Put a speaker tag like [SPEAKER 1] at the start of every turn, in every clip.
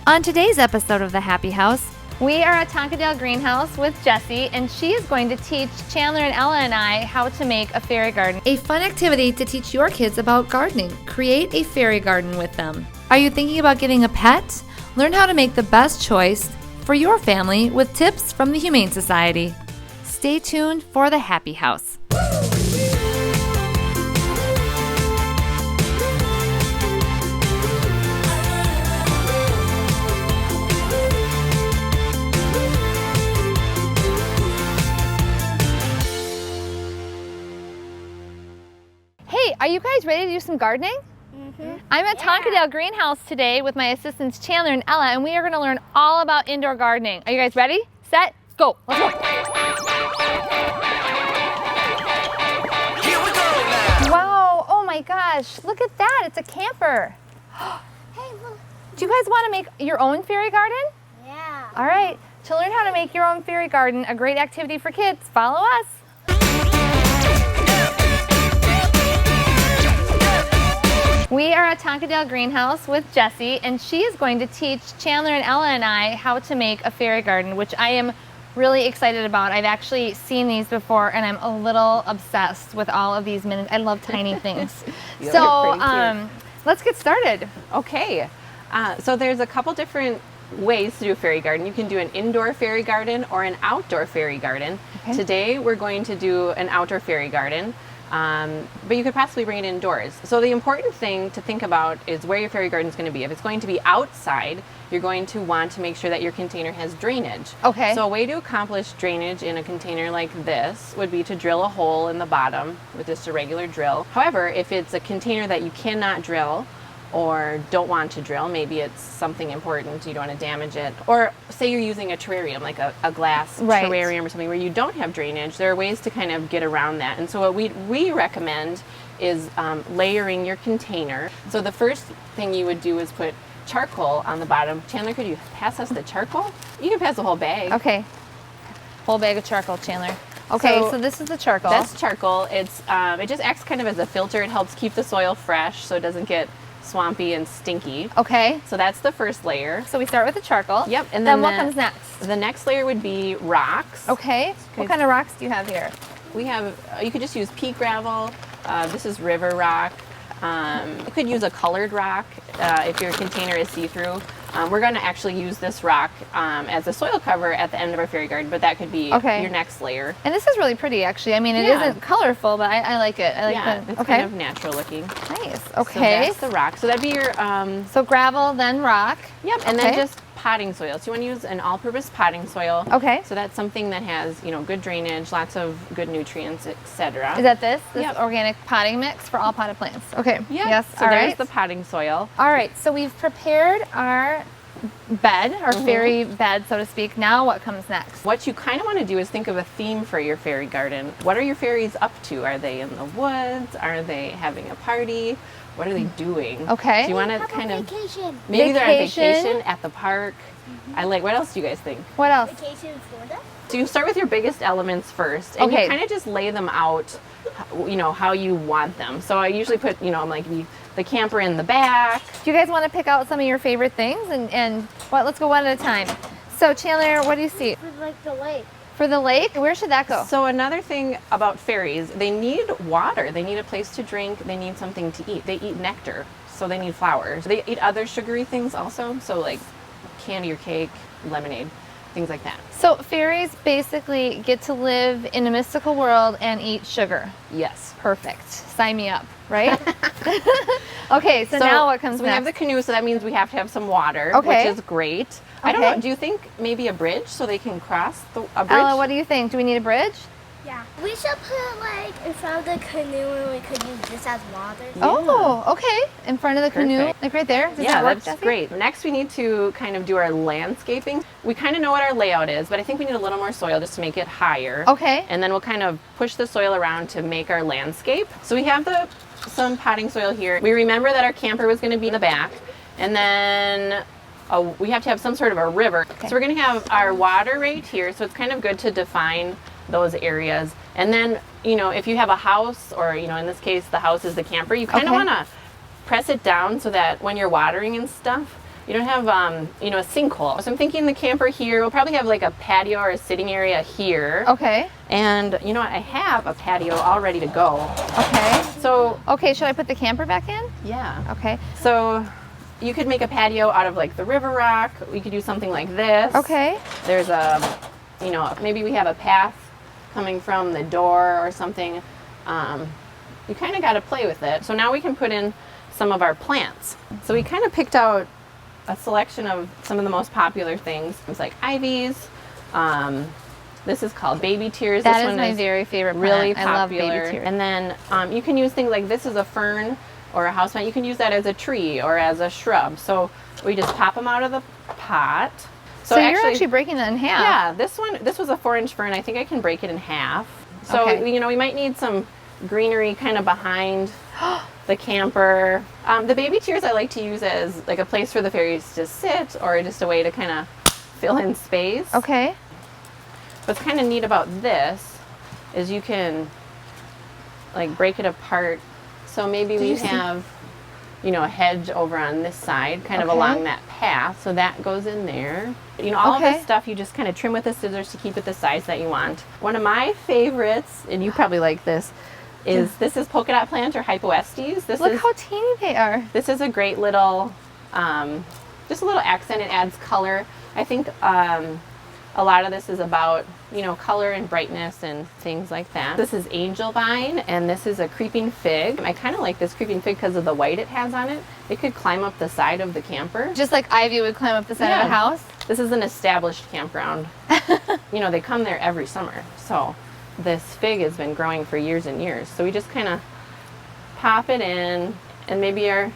[SPEAKER 1] On today's episode of The Happy House,
[SPEAKER 2] we are at Tonkadale Greenhouse with Jessie, and she is going to teach Chandler and Ella and I how to make a fairy garden.
[SPEAKER 1] a fun activity to teach your kids about gardening. Create a fairy garden with them. Are you thinking about getting a pet? Learn how to make the best choice for your family with tips from the Humane Society. Stay tuned for The Happy House.
[SPEAKER 2] Hey, are you guys ready to do some gardening? I'm at Tonkadale Greenhouse today with my assistants Chandler and Ella, and we are going to learn all about indoor gardening. Are you guys ready? Set, go. Let's go.
[SPEAKER 3] Here we go now.
[SPEAKER 2] Wow, oh my gosh, look at that. It's a camper.
[SPEAKER 4] Hey, look.
[SPEAKER 2] Do you guys want to make your own fairy garden?
[SPEAKER 4] Yeah.
[SPEAKER 2] All right, to learn how to make your own fairy garden, a great activity for kids, follow us. We are at Tonkadale Greenhouse with Jessie, and she is going to teach Chandler and Ella and I how to make a fairy garden, which I am really excited about. I've actually seen these before, and I'm a little obsessed with all of these I love tiny things. So let's get started.
[SPEAKER 5] Okay, so there's a couple different ways to do a fairy garden. You can do an indoor fairy garden or an outdoor fairy garden.
[SPEAKER 2] Okay.
[SPEAKER 5] Today we're going to do an outdoor fairy garden, but you could possibly bring it indoors. So the important thing to think about is where your fairy garden is going to be. If it's going to be outside, you're going to want to make sure that your container has drainage.
[SPEAKER 2] Okay.
[SPEAKER 5] So a way to accomplish drainage in a container like this would be to drill a hole in the bottom with just a regular drill. However, if it's a container that you cannot drill or don't want to drill, maybe it's something important, you don't want to damage it, or say you're using a terrarium, like a glass
[SPEAKER 2] Right.
[SPEAKER 5] terrarium or something where you don't have drainage, there are ways to kind of get around that. And so what we recommend is layering your container. So the first thing you would do is put charcoal on the bottom. Chandler, could you pass us the charcoal? You can pass the whole bag.
[SPEAKER 2] Okay. Whole bag of charcoal, Chandler. Okay, so this is the charcoal.
[SPEAKER 5] That's charcoal. It's it just acts kind of as a filter. It helps keep the soil fresh so it doesn't get swampy and stinky.
[SPEAKER 2] Okay,
[SPEAKER 5] So that's the first layer.
[SPEAKER 2] so we start with the charcoal.
[SPEAKER 5] Yep, and
[SPEAKER 2] then
[SPEAKER 5] then
[SPEAKER 2] what
[SPEAKER 5] the-
[SPEAKER 2] comes next?
[SPEAKER 5] The next layer would be rocks.
[SPEAKER 2] Okay, what kind of rocks do you have here?
[SPEAKER 5] We have, you could just use pea gravel. This is river rock. You could use a colored rock if your container is see-through. We're going to actually use this rock as a soil cover at the end of our fairy garden, but that could be
[SPEAKER 2] Okay.
[SPEAKER 5] your next layer.
[SPEAKER 2] And this is really pretty, actually. I mean, it
[SPEAKER 5] Yeah.
[SPEAKER 2] isn't colorful, but I like it. I like
[SPEAKER 5] Yeah,
[SPEAKER 2] the,
[SPEAKER 5] it's
[SPEAKER 2] okay.
[SPEAKER 5] kind of natural looking.
[SPEAKER 2] Nice.
[SPEAKER 5] So
[SPEAKER 2] Okay.
[SPEAKER 5] that's the rock. So that'd be your,
[SPEAKER 2] So gravel, then rock.
[SPEAKER 5] yep, and then
[SPEAKER 2] Okay.
[SPEAKER 5] just potting soil. So you want to use an all-purpose potting soil.
[SPEAKER 2] Okay.
[SPEAKER 5] So that's something that has, good drainage, lots of good nutrients, etc.
[SPEAKER 2] Is that this
[SPEAKER 5] Yep.
[SPEAKER 2] organic potting mix for all potted plants? Okay.
[SPEAKER 5] Yeah.
[SPEAKER 2] Yes.
[SPEAKER 5] So
[SPEAKER 2] all
[SPEAKER 5] there's
[SPEAKER 2] right.
[SPEAKER 5] the potting soil.
[SPEAKER 2] All right. So we've prepared our bed, our fairy bed, so to speak. Now what comes next?
[SPEAKER 5] What you kind of want to do is think of a theme for your fairy garden. What are your fairies up to? Are they in the woods? Are they having a party? What are they doing?
[SPEAKER 2] Okay.
[SPEAKER 5] Do you want to
[SPEAKER 4] Have
[SPEAKER 5] kind
[SPEAKER 4] a
[SPEAKER 5] of
[SPEAKER 4] vacation.
[SPEAKER 5] maybe they're on
[SPEAKER 2] Vacation.
[SPEAKER 5] vacation at the park? What else do you guys think?
[SPEAKER 2] What else?
[SPEAKER 4] Vacation in Florida.
[SPEAKER 5] So you start with your biggest elements first, and
[SPEAKER 2] Okay.
[SPEAKER 5] you kind of just lay them out, how you want them. So I usually put, like the camper in the back.
[SPEAKER 2] Do you guys want to pick out some of your favorite things and what? Let's go one at a time. So Chandler, what do you see
[SPEAKER 4] For like the lake.
[SPEAKER 2] for the lake? Where should that go?
[SPEAKER 5] So another thing about fairies, they need water. They need a place to drink. They need something to eat. They eat nectar, so they need flowers. They eat other sugary things also, so like candy or cake, lemonade, things like that.
[SPEAKER 2] So fairies basically get to live in a mystical world and eat sugar.
[SPEAKER 5] Yes.
[SPEAKER 2] Perfect. Sign me up, right? Okay, so now what comes
[SPEAKER 5] so we have the
[SPEAKER 2] next?
[SPEAKER 5] canoe, so that means we have to have some water,
[SPEAKER 2] Okay.
[SPEAKER 5] which is great. I don't
[SPEAKER 2] Okay.
[SPEAKER 5] know, do you think maybe a bridge so they can cross a bridge?
[SPEAKER 2] Ella, what do you think? Do we need a bridge?
[SPEAKER 4] Yeah. We should put like in front of the canoe and we could use this as water.
[SPEAKER 2] Oh, okay. In front of the canoe,
[SPEAKER 5] Perfect.
[SPEAKER 2] like right there. Does
[SPEAKER 5] Yeah,
[SPEAKER 2] that work,
[SPEAKER 5] that's
[SPEAKER 2] Jessie?
[SPEAKER 5] great. Next, we need to kind of do our landscaping. We kind of know what our layout is, but I think we need a little more soil just to make it higher.
[SPEAKER 2] Okay.
[SPEAKER 5] And then we'll kind of push the soil around to make our landscape. So we have some potting soil here. We remember that our camper was going to be in the back, and then we have to have some sort of a river.
[SPEAKER 2] Okay.
[SPEAKER 5] So we're going to have our water right here. So it's kind of good to define those areas. And then, if you have a house, or, in this case, the house is the camper, you kind of
[SPEAKER 2] Okay.
[SPEAKER 5] want to press it down so that when you're watering and stuff, you don't have, you know, a sinkhole. So I'm thinking the camper here, we'll probably have like a patio or a sitting area here.
[SPEAKER 2] Okay.
[SPEAKER 5] And you know what, I have a patio all ready to go.
[SPEAKER 2] Okay.
[SPEAKER 5] So,
[SPEAKER 2] Okay, should I put the camper back in?
[SPEAKER 5] yeah.
[SPEAKER 2] Okay.
[SPEAKER 5] So you could make a patio out of like the river rock. We could do something like this.
[SPEAKER 2] Okay.
[SPEAKER 5] There's a, you know, maybe we have a path coming from the door or something. You kind of got to play with it. So now we can put in some of our plants. So we kind of picked out a selection of some of the most popular things. It's like ivies. This is called baby tears.
[SPEAKER 2] That
[SPEAKER 5] this
[SPEAKER 2] is
[SPEAKER 5] one
[SPEAKER 2] my
[SPEAKER 5] is
[SPEAKER 2] very favorite
[SPEAKER 5] really
[SPEAKER 2] plant. I love
[SPEAKER 5] popular.
[SPEAKER 2] baby tears.
[SPEAKER 5] And then you can use things like this is a fern or a houseplant. You can use that as a tree or as a shrub. So we just pop them out of the pot.
[SPEAKER 2] So you're actually breaking that in half.
[SPEAKER 5] Yeah, this was a 4-inch fern. I think I can break it in half. So,
[SPEAKER 2] Okay.
[SPEAKER 5] you know, we might need some greenery kind of behind the camper. The baby tears I like to use as like a place for the fairies to sit or just a way to kind of fill in space.
[SPEAKER 2] Okay.
[SPEAKER 5] What's kind of neat about this is you can like break it apart. So maybe we have, you know, a hedge over on this side, kind of
[SPEAKER 2] Okay.
[SPEAKER 5] along that path. So that goes in there. You know, all of
[SPEAKER 2] Okay.
[SPEAKER 5] this stuff you just kind of trim with the scissors to keep it the size that you want. One of my favorites, and you probably like this, is this is polka dot plant or hypoestes.
[SPEAKER 2] Look how teeny they are.
[SPEAKER 5] This is a great little, just a little accent. It adds color. I think a lot of this is about, you know, color and brightness and things like that. This is angel vine, and this is a creeping fig. I kind of like this creeping fig because of the white it has on it. It could climb up the side of the camper.
[SPEAKER 2] Just like ivy would climb up the side of
[SPEAKER 5] Yeah.
[SPEAKER 2] a house.
[SPEAKER 5] This is an established campground. You know, they come there every summer. So this fig has been growing for years and years. So we just kind of pop it in, and maybe our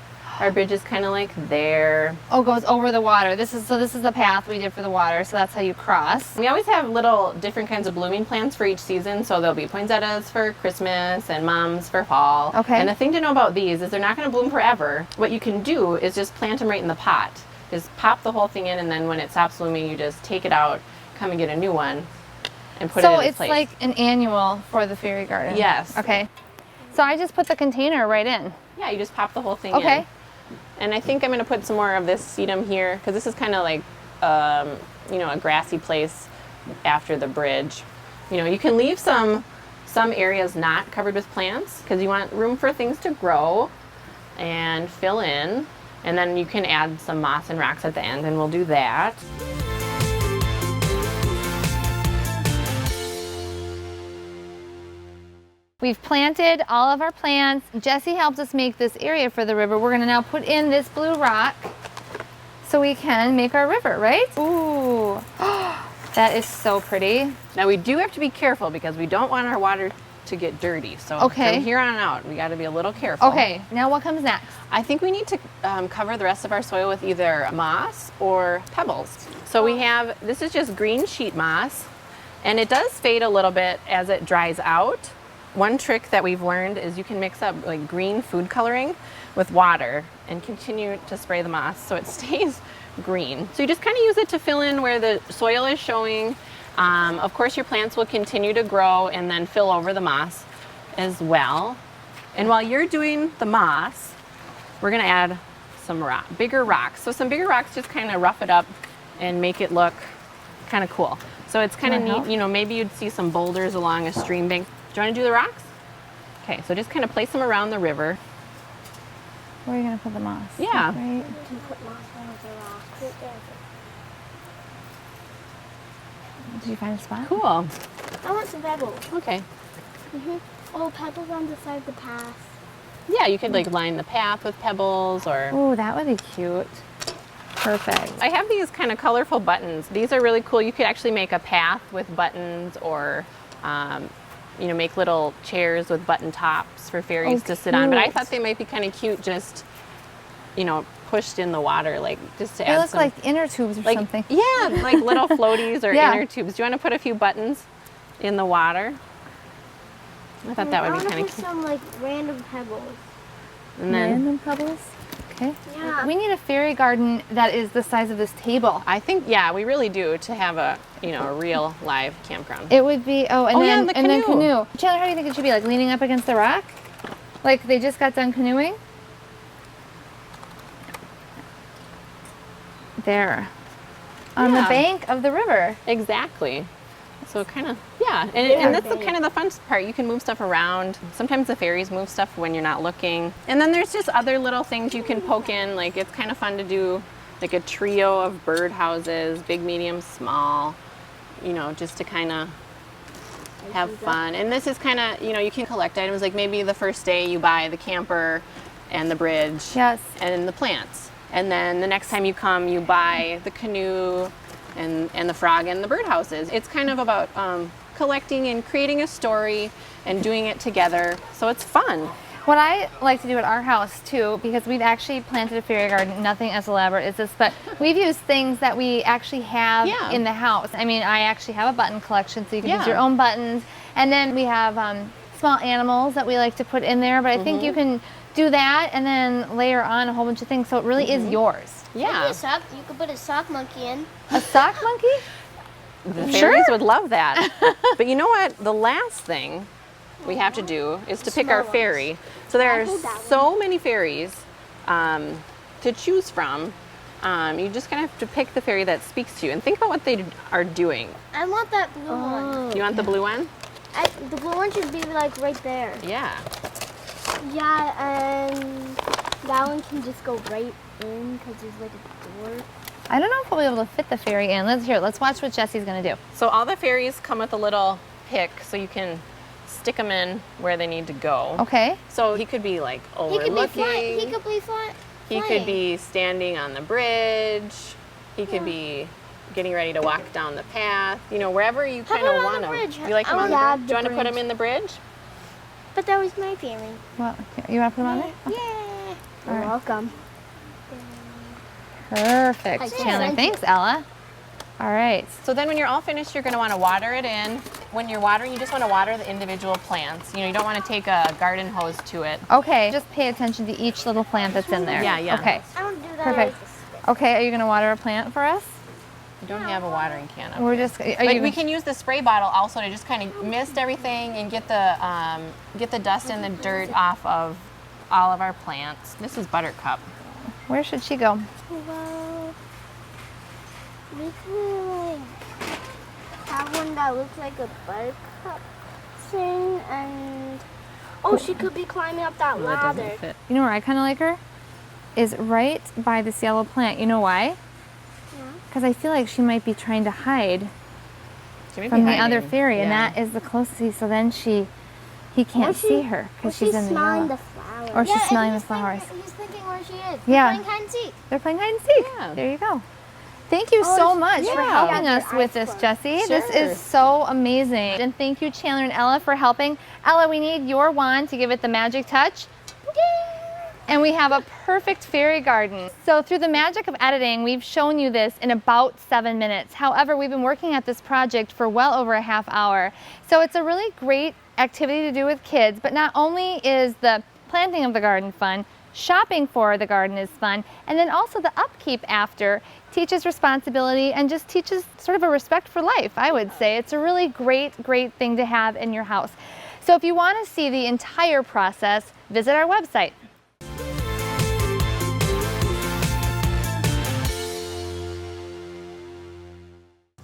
[SPEAKER 5] bridge is kind of like there.
[SPEAKER 2] Oh, goes over the water. This is the path we did for the water, so that's how you cross.
[SPEAKER 5] We always have little different kinds of blooming plants for each season. So there'll be poinsettias for Christmas and mums for fall.
[SPEAKER 2] Okay.
[SPEAKER 5] And the thing to know about these is they're not going to bloom forever. What you can do is just plant them right in the pot. Just pop the whole thing in, and then when it stops blooming, you just take it out, come and get a new one, and put it in
[SPEAKER 2] So
[SPEAKER 5] its
[SPEAKER 2] it's
[SPEAKER 5] place.
[SPEAKER 2] like an annual for the fairy garden.
[SPEAKER 5] Yes.
[SPEAKER 2] Okay. So I just put the container right in.
[SPEAKER 5] Yeah, you just pop the whole thing in.
[SPEAKER 2] Okay.
[SPEAKER 5] And I think I'm going to put some more of this sedum here because this is kind of like, you know, a grassy place after the bridge. You know, you can leave some areas not covered with plants because you want room for things to grow and fill in. And then you can add some moss and rocks at the end, and we'll do that.
[SPEAKER 2] We've planted all of our plants. Jesse helped us make this area for the river. We're gonna now put in this blue rock so we can make our river, right? Ooh, that is so pretty.
[SPEAKER 5] Now we do have to be careful because we don't want our water to get dirty. So
[SPEAKER 2] Okay.
[SPEAKER 5] from here on out, we got to be a little careful.
[SPEAKER 2] Okay, now what comes next?
[SPEAKER 5] I think we need to cover the rest of our soil with either moss or pebbles. So we have, this is just green sheet moss, and it does fade a little bit as it dries out. One trick that we've learned is you can mix up like green food coloring with water and continue to spray the moss so it stays green. So you just kind of use it to fill in where the soil is showing. Of course, your plants will continue to grow and then fill over the moss as well. And while you're doing the moss, we're gonna add some bigger rocks. So some bigger rocks just kind of rough it up and make it look kind of cool. So it's kind of
[SPEAKER 2] Wanna help?
[SPEAKER 5] neat, you know, maybe you'd see some boulders along a stream bank. Do you want to do the rocks? Okay, so just kind of place them around the river.
[SPEAKER 2] Where are you gonna put the moss?
[SPEAKER 5] Yeah.
[SPEAKER 2] Right.
[SPEAKER 4] You can put moss on the rocks. Right there.
[SPEAKER 2] Did you find a spot?
[SPEAKER 5] Cool.
[SPEAKER 4] I want some pebbles.
[SPEAKER 5] Okay.
[SPEAKER 4] Oh, pebbles on the side of the path.
[SPEAKER 5] Yeah, you could like line the path with pebbles or...
[SPEAKER 2] Oh, that would be cute. Perfect.
[SPEAKER 5] I have these kind of colorful buttons. These are really cool. You could actually make a path with buttons or, you know, make little chairs with button tops for fairies to sit on. But I
[SPEAKER 2] cute.
[SPEAKER 5] thought they might be kind of cute just, you know, pushed in the water, like just to
[SPEAKER 2] They
[SPEAKER 5] add
[SPEAKER 2] look
[SPEAKER 5] some...
[SPEAKER 2] like inner tubes or
[SPEAKER 5] like,
[SPEAKER 2] something.
[SPEAKER 5] Yeah, like little floaties or
[SPEAKER 2] Yeah.
[SPEAKER 5] inner tubes. Do you want to put a few buttons in the water? I thought that would be kind
[SPEAKER 4] I
[SPEAKER 5] of
[SPEAKER 4] want to
[SPEAKER 5] cute.
[SPEAKER 4] put some like random pebbles.
[SPEAKER 5] And then
[SPEAKER 2] Random pebbles. Okay.
[SPEAKER 4] Yeah.
[SPEAKER 2] We need a fairy garden that is the size of this table.
[SPEAKER 5] I think, yeah, we really do to have a, you know, a real live campground.
[SPEAKER 2] It would be
[SPEAKER 5] Oh, yeah, and the
[SPEAKER 2] then
[SPEAKER 5] canoe.
[SPEAKER 2] canoe. Chandler, how do you think it should be? Like leaning up against the rock? Like they just got done canoeing? there on the
[SPEAKER 5] Yeah.
[SPEAKER 2] bank of the river.
[SPEAKER 5] Exactly. So kind of, yeah. And that's kind of the fun part. You can move stuff around. Sometimes the fairies move stuff when you're not looking. And then there's just other little things you can poke in. Like it's kind of fun to do like a trio of bird houses, big, medium, small, you know, just to kind of have fun. And this is kind of, you know, you can collect items. Like maybe the first day you buy the camper and the bridge
[SPEAKER 2] Yes.
[SPEAKER 5] and the plants. And then the next time you come, you buy the canoe and the frog and the birdhouses. It's kind of about collecting and creating a story and doing it together. So it's fun.
[SPEAKER 2] What I like to do at our house too, because we've actually planted a fairy garden, nothing as elaborate as this, but we've used things that we actually have
[SPEAKER 5] Yeah.
[SPEAKER 2] in the house. I mean, I actually have a button collection, so you can use
[SPEAKER 5] Yeah.
[SPEAKER 2] your own buttons. And then we have small animals that we like to put in there, but I think you can do that and then layer on a whole bunch of things, so it really is yours.
[SPEAKER 5] Yeah.
[SPEAKER 4] You could put a sock monkey in.
[SPEAKER 2] A sock monkey?
[SPEAKER 5] The fairies would love that. But you know what? The last thing we have to do is to pick our fairy. So there are so many fairies to choose from. You just kind of have to pick the fairy that speaks to you and think about what they are doing.
[SPEAKER 4] I want that blue one.
[SPEAKER 5] You want the blue one?
[SPEAKER 4] The blue one should be like right there.
[SPEAKER 5] Yeah.
[SPEAKER 4] Yeah, and that one can just go right in because there's like a door.
[SPEAKER 2] I don't know if we'll be able to fit the fairy in. Let's watch what Jesse's gonna do.
[SPEAKER 5] So all the fairies come with a little pick so you can stick them in where they need to go.
[SPEAKER 2] Okay.
[SPEAKER 5] So he could be like
[SPEAKER 4] He could be
[SPEAKER 5] overlooking.
[SPEAKER 4] flying. He could be flying.
[SPEAKER 5] He could be standing on the bridge. He could be getting ready to walk down the path. You know, wherever you kind
[SPEAKER 4] about
[SPEAKER 5] of
[SPEAKER 4] on
[SPEAKER 5] want
[SPEAKER 4] the
[SPEAKER 5] him.
[SPEAKER 4] bridge?
[SPEAKER 5] You like him
[SPEAKER 4] I
[SPEAKER 5] on the
[SPEAKER 4] want
[SPEAKER 5] bridge?
[SPEAKER 4] the
[SPEAKER 5] Do you want to put him
[SPEAKER 4] bridge.
[SPEAKER 5] in the bridge?
[SPEAKER 4] But that was my fairy.
[SPEAKER 2] Well, you want to put him on there?
[SPEAKER 4] Yeah.
[SPEAKER 2] All right.
[SPEAKER 4] Welcome.
[SPEAKER 2] Perfect,
[SPEAKER 4] Thank
[SPEAKER 2] Chandler.
[SPEAKER 4] you.
[SPEAKER 2] Thanks, Ella. All right.
[SPEAKER 5] So then when you're all finished, you're going to want to water it in. When you're watering, you just want to water the individual plants. You know, you don't want to take a garden hose to it.
[SPEAKER 2] Okay. Just pay attention to each little plant that's in there.
[SPEAKER 5] Yeah, yeah.
[SPEAKER 2] Okay.
[SPEAKER 4] I don't do that.
[SPEAKER 2] Perfect. Okay. Are you gonna water a plant for us?
[SPEAKER 5] You don't have a watering can.
[SPEAKER 2] We're just. Are
[SPEAKER 5] But
[SPEAKER 2] you?
[SPEAKER 5] we can use the spray bottle also to just kind of mist everything and get the dust and the dirt off of all of our plants. This is Buttercup.
[SPEAKER 2] Where should she go?
[SPEAKER 4] Well, we could like have one that looks like a buttercup thing, and she could be climbing up that ladder.
[SPEAKER 2] You know where I kind of like her? Is right by this yellow plant. You know why? Because I feel like she might be trying to hide
[SPEAKER 5] She may be
[SPEAKER 2] from the other
[SPEAKER 5] hiding.
[SPEAKER 2] fairy, and
[SPEAKER 5] Yeah.
[SPEAKER 2] that is the closest. So then he can't see her because she's in the
[SPEAKER 4] smelling
[SPEAKER 2] yellow.
[SPEAKER 4] the flowers.
[SPEAKER 2] Or she's smelling the flowers.
[SPEAKER 4] He's thinking where she is.
[SPEAKER 2] Yeah.
[SPEAKER 4] He's playing hide and seek.
[SPEAKER 2] They're playing hide and seek.
[SPEAKER 5] Yeah.
[SPEAKER 2] There you go. Thank you so much for
[SPEAKER 5] yeah.
[SPEAKER 2] helping
[SPEAKER 4] Yeah,
[SPEAKER 2] us
[SPEAKER 4] your
[SPEAKER 2] with
[SPEAKER 4] eyes
[SPEAKER 2] this,
[SPEAKER 4] closed.
[SPEAKER 2] Jessie. This
[SPEAKER 5] Sure.
[SPEAKER 2] is so amazing. And thank you, Chandler and Ella, for helping. Ella, we need your wand to give it the magic touch. And we have a perfect fairy garden. So through the magic of editing, we've shown you this in about 7 minutes. However, we've been working at this project for well over a half hour. So it's a really great activity to do with kids, but not only is the planting of the garden fun, shopping for the garden is fun, and then also the upkeep after teaches responsibility and just teaches sort of a respect for life, I would say. It's a really great thing to have in your house. So if you want to see the entire process, visit our website.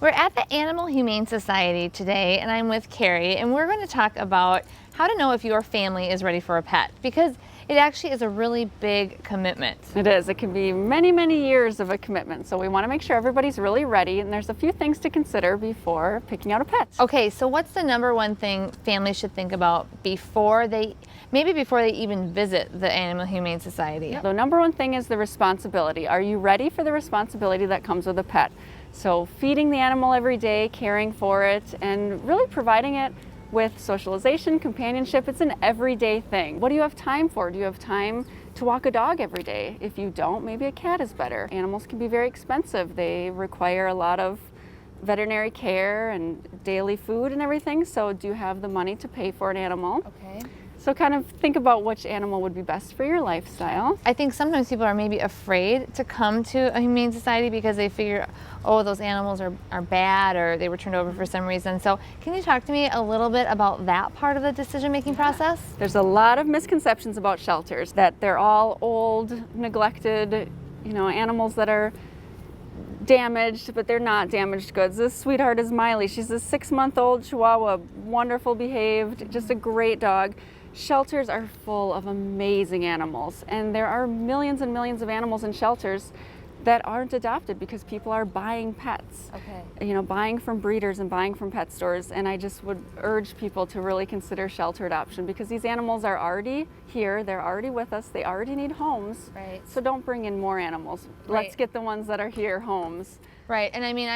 [SPEAKER 2] We're at the Animal Humane Society today, and I'm with Carrie, and we're going to talk about how to know if your family is ready for a pet, because it actually is a really big commitment.
[SPEAKER 6] It is. It can be many, many years of a commitment. So we want to make sure everybody's really ready, and there's a few things to consider before picking out a pet.
[SPEAKER 2] Okay, so what's the number one thing families should think about before they even visit the Animal Humane Society?
[SPEAKER 6] The number one thing is the responsibility. Are you ready for the responsibility that comes with a pet? So feeding the animal every day, caring for it, and really providing it with socialization, companionship. It's an everyday thing. What do you have time for? Do you have time to walk a dog every day? If you don't, maybe a cat is better. Animals can be very expensive. They require a lot of veterinary care and daily food and everything. So do you have the money to pay for an animal?
[SPEAKER 2] Okay.
[SPEAKER 6] So kind of think about which animal would be best for your lifestyle.
[SPEAKER 2] I think sometimes people are maybe afraid to come to a humane society because they figure, oh, those animals are bad or they were turned over for some reason. So can you talk to me a little bit about that part of the decision-making process?
[SPEAKER 6] There's a lot of misconceptions about shelters, that they're all old, neglected, animals that are damaged, but they're not damaged goods. This sweetheart is Miley. She's a 6-month-old Chihuahua, wonderful behaved, just a great dog. Shelters are full of amazing animals, and there are millions and millions of animals in shelters that aren't adopted because people are buying pets.
[SPEAKER 2] Okay.
[SPEAKER 6] You know, buying from breeders and buying from pet stores, and I just would urge people to really consider shelter adoption because these animals are already here, they're already with us, they already need homes.
[SPEAKER 2] Right.
[SPEAKER 6] So don't bring in more animals.
[SPEAKER 2] Right.
[SPEAKER 6] Let's get the ones that are here homes.
[SPEAKER 2] Right, and I mean,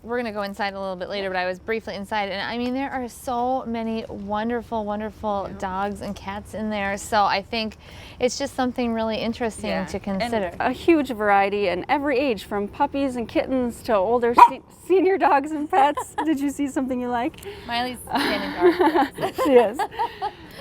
[SPEAKER 2] we're gonna go inside a little bit later, but I was briefly inside, and I mean, there are so many wonderful, wonderful dogs and cats in there, so I think it's just something really interesting to consider.
[SPEAKER 6] And a huge variety in every age, from puppies and kittens to older senior dogs and pets. Did you see something you like?
[SPEAKER 2] Miley's standing guard.
[SPEAKER 6] She is.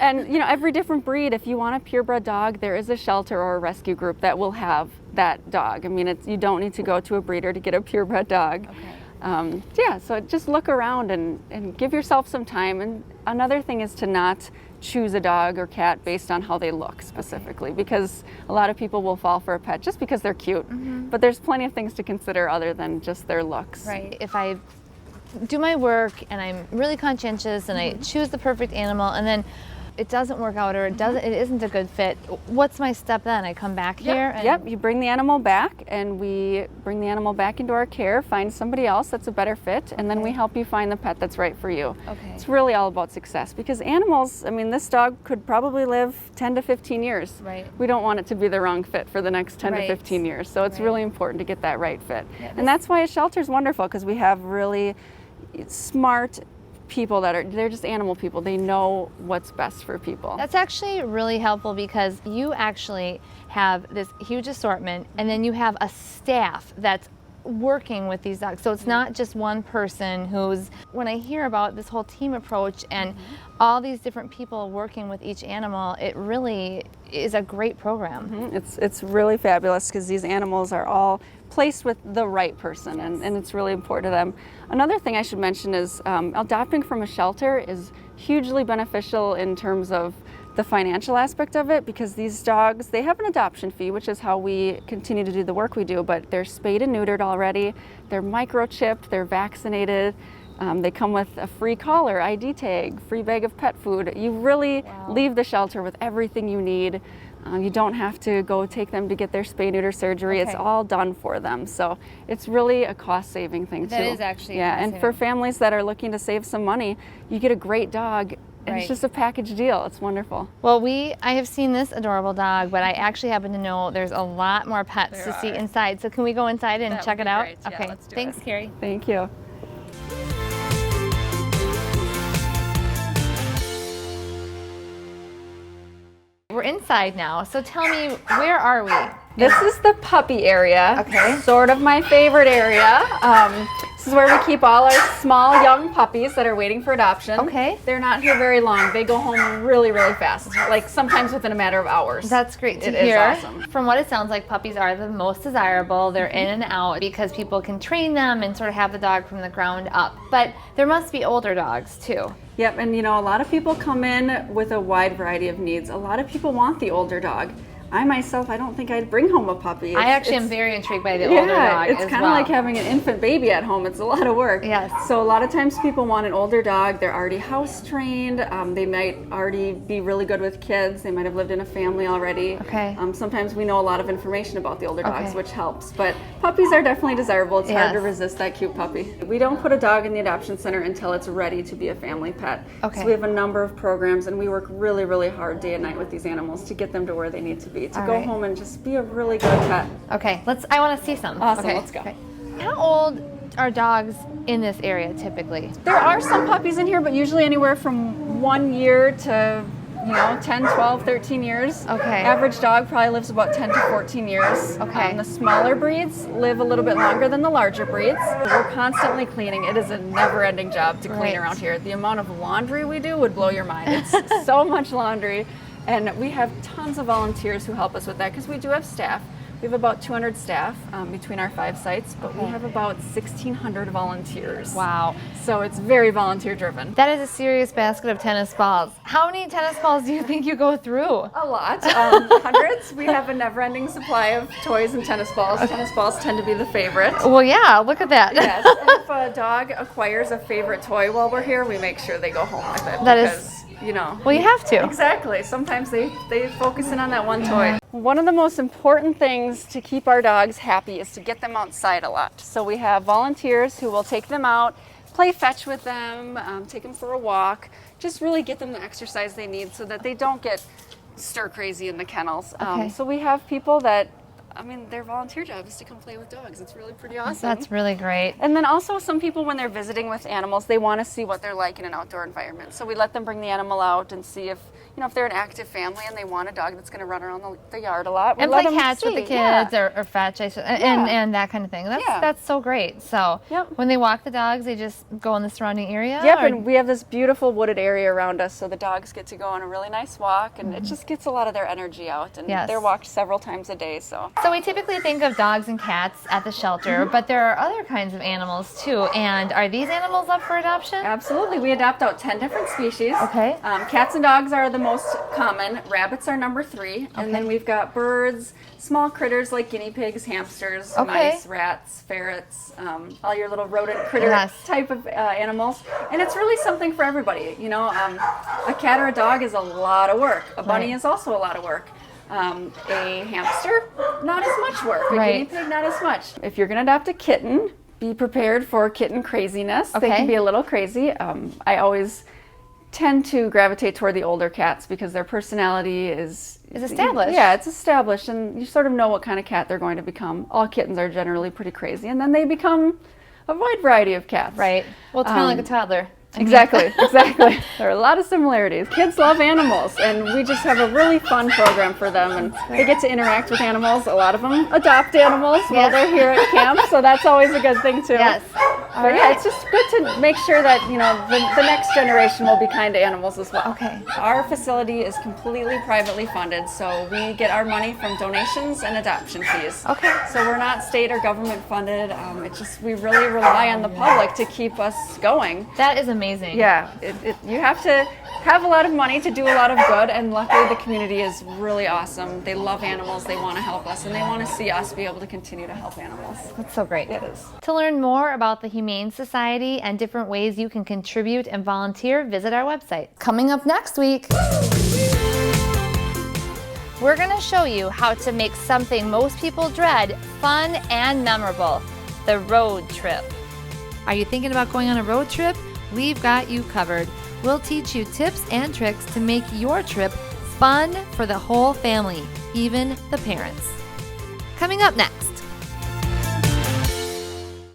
[SPEAKER 6] And you know, every different breed, if you want a purebred dog, there is a shelter or a rescue group that will have that dog. I mean, you don't need to go to a breeder to get a purebred dog.
[SPEAKER 2] Okay.
[SPEAKER 6] Yeah, so just look around and give yourself some time. And another thing is to not choose a dog or cat based on how they look specifically, because a lot of people will fall for a pet just because they're cute. But there's plenty of things to consider other than just their looks.
[SPEAKER 2] Right, if I do my work and I'm really conscientious and I choose the perfect animal and then it doesn't work out or it isn't a good fit, what's my step then? I come back here? And
[SPEAKER 6] Yep, you bring the animal back and we bring the animal back into our care, find somebody else that's a better fit, and then we help you find the pet that's right for you.
[SPEAKER 2] Okay.
[SPEAKER 6] It's really all about success because animals, I mean, this dog could probably live 10 to 15 years.
[SPEAKER 2] Right.
[SPEAKER 6] We don't want it to be the wrong fit for the next 10
[SPEAKER 2] Right.
[SPEAKER 6] to 15 years. So it's
[SPEAKER 2] Right.
[SPEAKER 6] really important to get that right fit.
[SPEAKER 2] Yeah,
[SPEAKER 6] and that's why a shelter is wonderful because we have really smart people they're just animal people. They know what's best for people.
[SPEAKER 2] That's actually really helpful because you actually have this huge assortment and then you have a staff that's working with these dogs. So it's not just one person when I hear about this whole team approach and all these different people working with each animal, it really is a great program.
[SPEAKER 6] It's really fabulous because these animals are all placed with the right person, and it's really important to them. Another thing I should mention is adopting from a shelter is hugely beneficial in terms of the financial aspect of it, because these dogs, they have an adoption fee, which is how we continue to do the work we do, but they're spayed and neutered already, they're microchipped, they're vaccinated, they come with a free collar, ID tag, free bag of pet food. You really leave the shelter with everything you need. You don't have to go take them to get their spay-neuter surgery.
[SPEAKER 2] Okay.
[SPEAKER 6] It's all done for them. So it's really a cost-saving thing too.
[SPEAKER 2] That is actually
[SPEAKER 6] and for families that are looking to save some money, you get a great dog. And
[SPEAKER 2] Right.
[SPEAKER 6] it's just a package deal. It's wonderful.
[SPEAKER 2] Well, I have seen this adorable dog, but I actually happen to know there's a lot more pets to see inside. So can we go inside and check it out?
[SPEAKER 1] great. Yeah,
[SPEAKER 2] Okay.
[SPEAKER 1] let's do
[SPEAKER 2] Thanks,
[SPEAKER 1] it.
[SPEAKER 2] Carrie.
[SPEAKER 6] Thank you.
[SPEAKER 2] We're inside now. So tell me, where are we?
[SPEAKER 6] This is the puppy area.
[SPEAKER 2] Okay.
[SPEAKER 6] Sort of my favorite area. This is where we keep all our small young puppies that are waiting for adoption.
[SPEAKER 2] Okay.
[SPEAKER 6] They're not here very long. They go home really, really fast, like sometimes within a matter of hours.
[SPEAKER 2] That's great to
[SPEAKER 6] It is
[SPEAKER 2] hear.
[SPEAKER 6] awesome.
[SPEAKER 2] From what it sounds like, puppies are the most desirable. They're in and out because people can train them and sort of have the dog from the ground up. But there must be older dogs too.
[SPEAKER 6] Yep, and you know, a lot of people come in with a wide variety of needs. A lot of people want the older dog. I myself, I don't think I'd bring home a puppy.
[SPEAKER 2] I actually am very intrigued by the older dog
[SPEAKER 6] it's
[SPEAKER 2] as
[SPEAKER 6] kind
[SPEAKER 2] well.
[SPEAKER 6] of like having an infant baby at home. It's a lot of work.
[SPEAKER 2] Yes.
[SPEAKER 6] So a lot of times people want an older dog. They're already house trained. They might already be really good with kids. They might have lived in a family already.
[SPEAKER 2] Okay.
[SPEAKER 6] Sometimes we know a lot of information about the older dogs,
[SPEAKER 2] Okay.
[SPEAKER 6] which helps. But puppies are definitely desirable. It's hard to
[SPEAKER 2] Yes.
[SPEAKER 6] resist that cute puppy. We don't put a dog in the adoption center until it's ready to be a family pet.
[SPEAKER 2] Okay.
[SPEAKER 6] So we have a number of programs, and we work really, really hard day and night with these animals to get them to where they need to be, to
[SPEAKER 2] All
[SPEAKER 6] go
[SPEAKER 2] right.
[SPEAKER 6] home and just be a really good pet.
[SPEAKER 2] Okay, I want to see some.
[SPEAKER 6] Awesome,
[SPEAKER 2] Okay.
[SPEAKER 6] let's go.
[SPEAKER 2] Okay. How old are dogs in this area typically?
[SPEAKER 6] There are some puppies in here, but usually anywhere from 1 year to 10, 12, 13 years.
[SPEAKER 2] Okay.
[SPEAKER 6] Average dog probably lives about 10 to 14 years.
[SPEAKER 2] Okay.
[SPEAKER 6] The smaller breeds live a little bit longer than the larger breeds. We're constantly cleaning. It is a never-ending job to clean
[SPEAKER 2] Right.
[SPEAKER 6] around here. The amount of laundry we do would blow your mind. It's so much laundry. And we have tons of volunteers who help us with that because we do have staff. We have about 200 staff between our 5 sites, but we have about 1,600 volunteers.
[SPEAKER 2] Wow.
[SPEAKER 6] So it's very volunteer driven.
[SPEAKER 2] That is a serious basket of tennis balls. How many tennis balls do you think you go through?
[SPEAKER 6] A lot, hundreds. We have a never-ending supply of toys and tennis balls. Tennis balls tend to be the favorite.
[SPEAKER 2] Well, yeah, look at that.
[SPEAKER 6] Yes, and if a dog acquires a favorite toy while we're here, we make sure they go home with it.
[SPEAKER 2] That is-
[SPEAKER 6] because, you know.
[SPEAKER 2] Well, you have to.
[SPEAKER 6] Exactly. Sometimes they focus in on that one toy. One of the most important things to keep our dogs happy is to get them outside a lot. So we have volunteers who will take them out, play fetch with them, take them for a walk, just really get them the exercise they need so that they don't get stir crazy in the kennels.
[SPEAKER 2] Okay.
[SPEAKER 6] So we have people that, I mean, their volunteer job is to come play with dogs. It's really pretty awesome.
[SPEAKER 2] That's really great.
[SPEAKER 6] And then also some people, when they're visiting with animals, they want to see what they're like in an outdoor environment. So we let them bring the animal out and see if, you know, if they're an active family and they want a dog that's going to run around the yard a lot. We
[SPEAKER 2] And
[SPEAKER 6] let
[SPEAKER 2] play
[SPEAKER 6] them
[SPEAKER 2] catch with the
[SPEAKER 6] see. Yeah.
[SPEAKER 2] kids or fetch, and that kind of thing.
[SPEAKER 6] Yeah.
[SPEAKER 2] That's so great. So
[SPEAKER 6] Yep.
[SPEAKER 2] when they walk the dogs, they just go in the surrounding area?
[SPEAKER 6] Yep,
[SPEAKER 2] or-
[SPEAKER 6] and we have this beautiful wooded area around us, so the dogs get to go on a really nice walk, and it just gets a lot of their energy out. And
[SPEAKER 2] Yes.
[SPEAKER 6] they're walked several times a day, so.
[SPEAKER 2] So we typically think of dogs and cats at the shelter, but there are other kinds of animals too. And are these animals up for adoption?
[SPEAKER 6] Absolutely, we adopt out 10 different species.
[SPEAKER 2] Okay.
[SPEAKER 6] Cats and dogs are the most common. Rabbits are number 3, and then we've got birds, small critters like guinea pigs, hamsters,
[SPEAKER 2] Okay.
[SPEAKER 6] mice, rats, ferrets, all your little rodent critter
[SPEAKER 2] Yes.
[SPEAKER 6] type of animals. And it's really something for everybody. You know, a cat or a dog is a lot of work. A bunny
[SPEAKER 2] Right.
[SPEAKER 6] is also a lot of work. A hamster, not as much work. A
[SPEAKER 2] Right.
[SPEAKER 6] guinea pig, not as much. If you're going to adopt a kitten, be prepared for kitten craziness. They
[SPEAKER 2] Okay.
[SPEAKER 6] can be a little crazy. I always tend to gravitate toward the older cats because their personality is
[SPEAKER 2] established.
[SPEAKER 6] Yeah, it's established, and you sort of know what kind of cat they're going to become. All kittens are generally pretty crazy, and then they become a wide variety of cats.
[SPEAKER 2] Right. Well, it's kind of like a toddler.
[SPEAKER 6] Exactly, exactly. There are a lot of similarities. Kids love animals, and we just have a really fun program for them, and they get to interact with animals. A lot of them adopt animals while they're here at camp, so that's always a good thing too.
[SPEAKER 2] Yes.
[SPEAKER 6] But yeah, it's just good to make sure that, you know, the next generation will be kind to animals as well.
[SPEAKER 2] Okay.
[SPEAKER 6] Our facility is completely privately funded, so we get our money from donations and adoption fees.
[SPEAKER 2] Okay.
[SPEAKER 6] So we're not state or government funded. It's just we really rely on the public to keep us going.
[SPEAKER 2] That is amazing.
[SPEAKER 6] Yeah, you have to have a lot of money to do a lot of good, and luckily the community is really awesome. They love animals, they want to help us, and they want to see us be able to continue to help animals.
[SPEAKER 2] That's so great.
[SPEAKER 6] It is.
[SPEAKER 2] To learn more about the Humane Society and different ways you can contribute and volunteer, visit our website. Coming up next week, we're going to show you how to make something most people dread fun and memorable, the road trip. Are you thinking about going on a road trip? We've got you covered. We'll teach you tips and tricks to make your trip fun for the whole family, even the parents. Coming up next.